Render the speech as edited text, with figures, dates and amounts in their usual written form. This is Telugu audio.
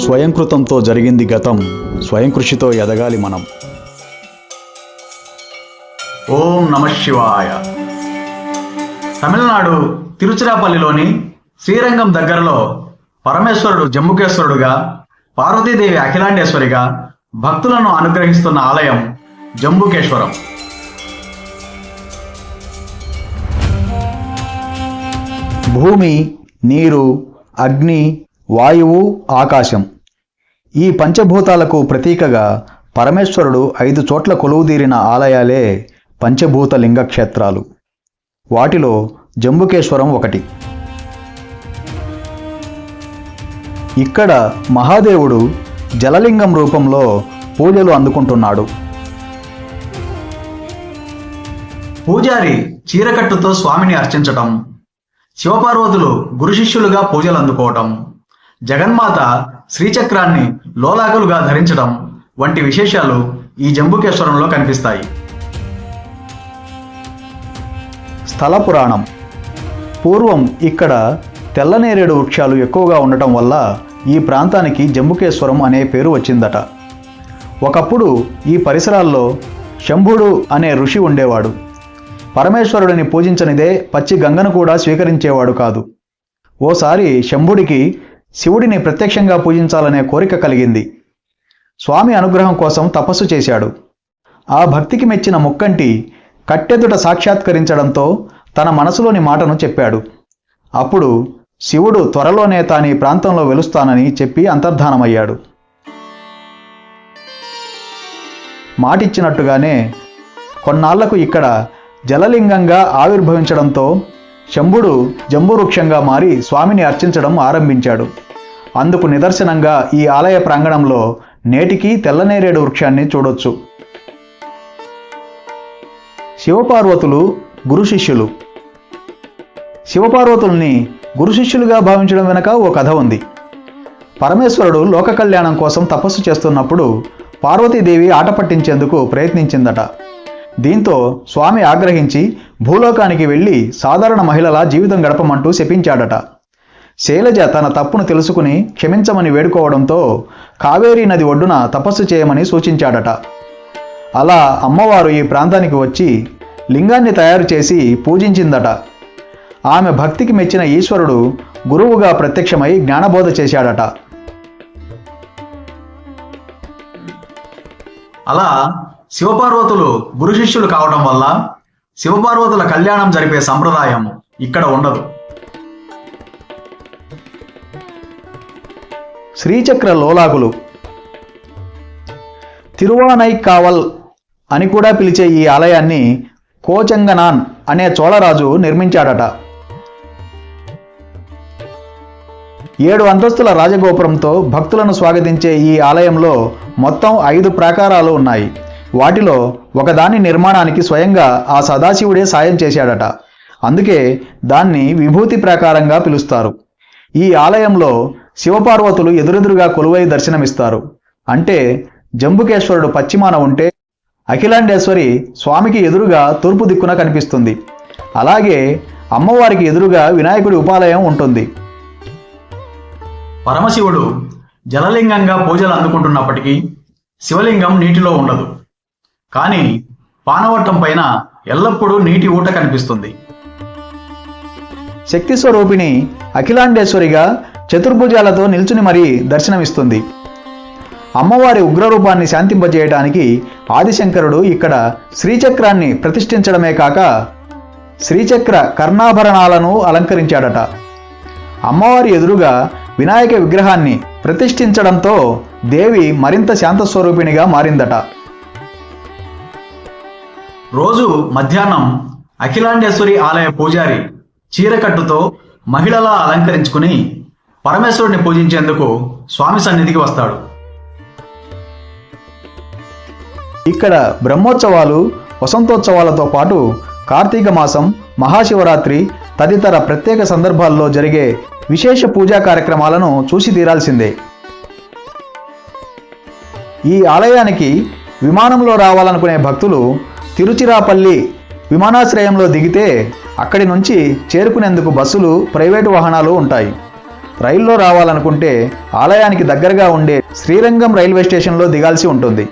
స్వయంకృతంతో జరిగింది గతం, స్వయం కృషితో ఎదగాలి మనం. ఓం నమః శివాయ. తమిళనాడు తిరుచిరాపల్లిలోని శ్రీరంగం దగ్గరలో పరమేశ్వరుడు జంబుకేశ్వరుడుగా, పార్వతీదేవి అఖిలాండేశ్వరిగా భక్తులను అనుగ్రహిస్తున్న ఆలయం జంబుకేశ్వరం. భూమి, నీరు, అగ్ని, వాయువు, ఆకాశం ఈ పంచభూతాలకు ప్రతీకగా పరమేశ్వరుడు 5 చోట్ల కొలువుదీరిన ఆలయాలే పంచభూత లింగక్షేత్రాలు. వాటిలో జంబుకేశ్వరం ఒకటి. ఇక్కడ మహాదేవుడు జలలింగం రూపంలో పూజలు అందుకుంటున్నాడు. పూజారి చీరకట్టుతో స్వామిని అర్చించటం, శివపార్వతులు గురు శిష్యులుగా పూజలు అందుకోవటం, జగన్మాత శ్రీచక్రాన్ని లోలాకులుగా ధరించడం వంటి విశేషాలు ఈ జంబుకేశ్వరంలో కనిపిస్తాయి. స్థల పురాణం. పూర్వం ఇక్కడ తెల్లనేరేడు వృక్షాలు ఎక్కువగా ఉండటం వల్ల ఈ ప్రాంతానికి జంబుకేశ్వరం అనే పేరు వచ్చిందట. ఒకప్పుడు ఈ పరిసరాల్లో శంభుడు అనే ఋషి ఉండేవాడు. పరమేశ్వరుడిని పూజించనిదే పచ్చి గంగను కూడా స్వీకరించేవాడు కాదు. ఓసారి శంభుడికి శివుడిని ప్రత్యక్షంగా పూజించాలనే కోరిక కలిగింది. స్వామి అనుగ్రహం కోసం తపస్సు చేశాడు. ఆ భక్తికి మెచ్చిన ముక్కంటి కట్టెదుట సాక్షాత్కరించడంతో తన మనసులోని మాటను చెప్పాడు. అప్పుడు శివుడు త్వరలోనే తాను ఈ ప్రాంతంలో వెలుస్తానని చెప్పి అంతర్ధానమయ్యాడు. మాటిచ్చినట్టుగానే కొన్నాళ్లకు ఇక్కడ జలలింగంగా ఆవిర్భవించడంతో శంభుడు జంబువృక్షంగా మారి స్వామిని అర్చించడం ఆరంభించాడు. అందుకు నిదర్శనంగా ఈ ఆలయ ప్రాంగణంలో నేటికీ తెల్లనేరేడు వృక్షాన్ని చూడొచ్చు. శివపార్వతులు గురు శిష్యులు. శివపార్వతుల్ని గురు శిష్యులుగా భావించడం వెనుక ఓ కథ ఉంది. పరమేశ్వరుడు లోక కళ్యాణం కోసం తపస్సు చేస్తున్నప్పుడు పార్వతీదేవి ఆట పట్టించేందుకు ప్రయత్నించిందట. దీంతో స్వామి ఆగ్రహించి భూలోకానికి వెళ్ళి సాధారణ మహిళలా జీవితం గడపమంటూ శపించాడట. శైలజ తన తప్పును తెలుసుకుని క్షమించమని వేడుకోవడంతో కావేరీ నది ఒడ్డున తపస్సు చేయమని సూచించాడట. అలా అమ్మవారు ఈ ప్రాంతానికి వచ్చి లింగాన్ని తయారు చేసి పూజించిందట. ఆమె భక్తికి మెచ్చిన ఈశ్వరుడు గురువుగా ప్రత్యక్షమై జ్ఞానబోధ చేశాడట. అలా శివపార్వతులు గురు శిష్యులు కావడం వల్ల శివపార్వతుల కళ్యాణం జరిపే సంప్రదాయం ఇక్కడ ఉండదు. శ్రీచక్ర లోలాకులు. తిరువానైకావల్ అని కూడా పిలిచే ఈ ఆలయాన్ని కోచంగనాన్ అనే చోళరాజు నిర్మించాడట. 7 అంతస్తుల రాజగోపురంతో భక్తులను స్వాగతించే ఈ ఆలయంలో మొత్తం 5 ప్రాకారాలు ఉన్నాయి. వాటిలో ఒకదాని నిర్మాణానికి స్వయంగా ఆ సదాశివుడే సాయం చేశాడట. అందుకే దాన్ని విభూతి ప్రాకారంగా పిలుస్తారు. ఈ ఆలయంలో శివపార్వతులు ఎదురెదురుగా కొలువై దర్శనమిస్తారు. అంటే జంబుకేశ్వరుడు పశ్చిమాన ఉంటే అఖిలాండేశ్వరి స్వామికి ఎదురుగా తూర్పు దిక్కున కనిపిస్తుంది. అలాగే అమ్మవారికి ఎదురుగా వినాయకుడి ఉపాలయం ఉంటుంది. పరమశివుడు జలలింగంగా పూజలు అందుకుంటున్నప్పటికీ శివలింగం నీటిలో ఉండదు. కానీ పానవట్టం పైన ఎల్లప్పుడూ నీటి ఊట కనిపిస్తుంది. శక్తి స్వరూపిణి అఖిలాండేశ్వరిగా చతుర్భుజాలతో నిల్చుని మరీ దర్శనమిస్తుంది. అమ్మవారి ఉగ్రరూపాన్ని శాంతింపజేయడానికి ఆదిశంకరుడు ఇక్కడ శ్రీచక్రాన్ని ప్రతిష్ఠించడమే కాక శ్రీచక్ర కర్ణాభరణాలను అలంకరించాడట. అమ్మవారి ఎదురుగా వినాయక విగ్రహాన్ని ప్రతిష్ఠించడంతో దేవి మరింత శాంతస్వరూపిణిగా మారిందట. రోజు మధ్యాహ్నం అఖిలాండేశ్వరి ఆలయ పూజారి చీరకట్టుతో మహిళలా అలంకరించుకుని పరమేశ్వరుడిని పూజించేందుకు స్వామి సన్నిధికి వస్తాడు. ఇక్కడ బ్రహ్మోత్సవాలు, వసంతోత్సవాలతో పాటు కార్తీక మాసం, మహాశివరాత్రి తదితర ప్రత్యేక సందర్భాల్లో జరిగే విశేష పూజా కార్యక్రమాలను చూసి తీరాల్సిందే. ఈ ఆలయానికి విమానంలో రావాలనుకునే భక్తులు తిరుచిరాపల్లి విమానాశ్రయంలో దిగితే అక్కడి నుంచి చేరుకునేందుకు బస్సులు, ప్రైవేటు వాహనాలు ఉంటాయి. రైల్లో రావాలనుకుంటే ఆలయానికి దగ్గరగా ఉండే శ్రీరంగం రైల్వే స్టేషన్లో దిగాల్సి ఉంటుంది.